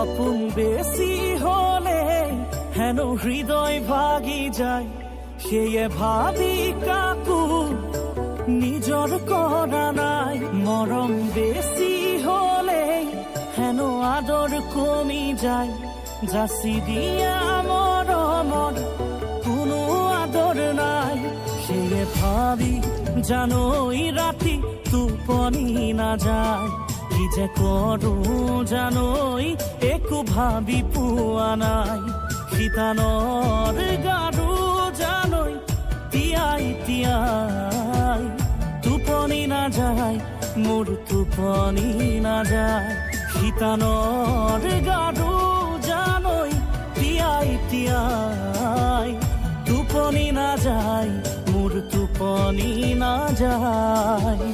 আপন বেশি হলে হেন হৃদয় ভাগি যায়, সেয়ে ভাবি কাকু নিজর করা নাই। মরম বেশি হলে হেন আদর কমি যায়, যাচি দিয়া মরমর কোনো আদর নাই। সেয়ে ভাবি জানোই রাতি টোপনি না যায়, কি যে করো জানোই একো ভাবি পোৱা নাই। শীতানৰ গাৰু জানোই তিয়াই তিয়াই টোপনি না যায়, মোর টোপনি না যায়। শীতানৰ গাৰু জানোই তিয়াই তিয়াই টোপনি না যায়, মোর টোপনি না যায়।